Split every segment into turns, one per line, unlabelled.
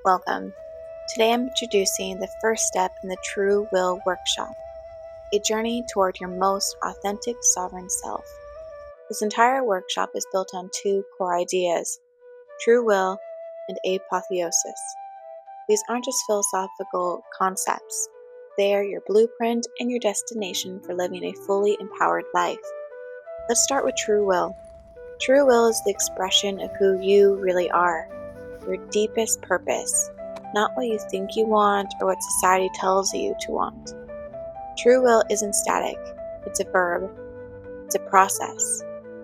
Welcome. Today I'm introducing the first step in the True Will Workshop, a journey toward your most authentic sovereign self. This entire workshop is built on two core ideas, true will and apotheosis. These aren't just philosophical concepts. They are your blueprint and your destination for living a fully empowered life. Let's start with true will. True will is the expression of who you really are, your deepest purpose, not what you think you want or what society tells you to want. True will isn't static, it's a verb, it's a process,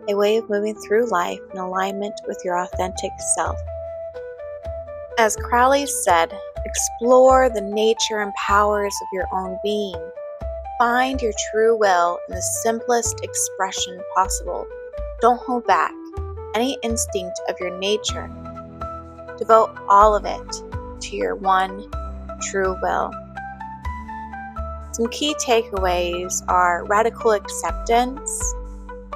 a way of moving through life in alignment with your authentic self. As Crowley said, explore the nature and powers of your own being. Find your true will in the simplest expression possible. Don't hold back any instinct of your nature. Devote all of it to your one true will. Some key takeaways are radical acceptance.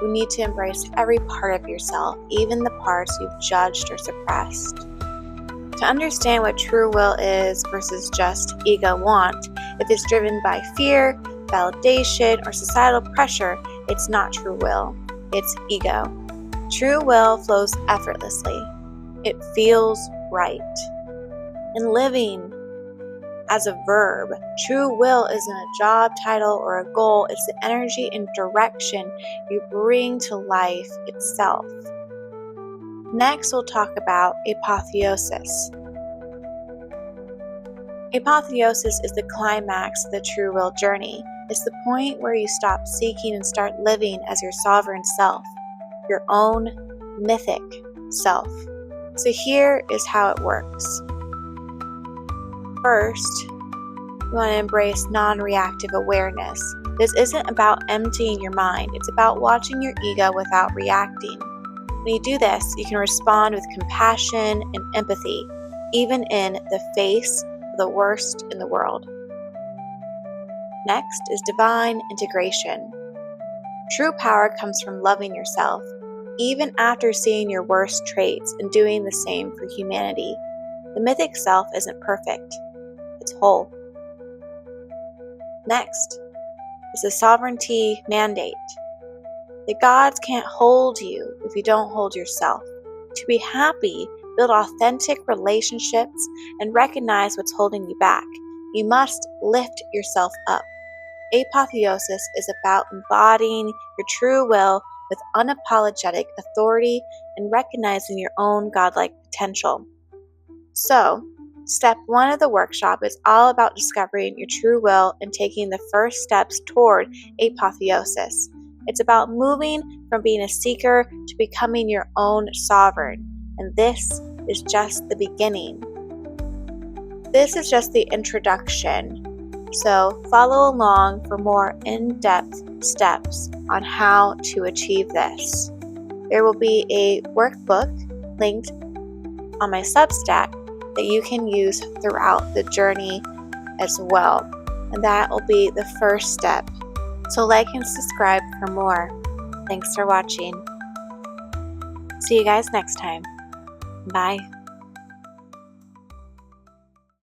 You need to embrace every part of yourself, even the parts you've judged or suppressed. To understand what true will is versus just ego want, if it's driven by fear, validation, or societal pressure, it's not true will, it's ego. True will flows effortlessly. It feels right. And living as a verb, true will isn't a job title or a goal, it's the energy and direction you bring to life itself. Next, we'll talk about apotheosis. Apotheosis is the climax of the true will journey. It's the point where you stop seeking and start living as your sovereign self, your own mythic self. So here is how it works. First, you want to embrace non-reactive awareness. This isn't about emptying your mind, it's about watching your ego without reacting. When you do this, you can respond with compassion and empathy, even in the face of the worst in the world. Next is divine integration. True power comes from loving yourself, even after seeing your worst traits and doing the same for humanity. The mythic self isn't perfect, it's whole. Next is the sovereignty mandate. The gods can't hold you if you don't hold yourself. To be happy, build authentic relationships and recognize what's holding you back. You must lift yourself up. Apotheosis is about embodying your true will with unapologetic authority and recognizing your own godlike potential. So, step 1 of the workshop is all about discovering your true will and taking the first steps toward apotheosis. It's about moving from being a seeker to becoming your own sovereign, and this is just the beginning. This is just the introduction. So follow along for more in-depth steps on how to achieve this. There will be a workbook linked on my Substack that you can use throughout the journey as well. And that will be the first step. So like and subscribe for more. Thanks for watching. See you guys next time. Bye.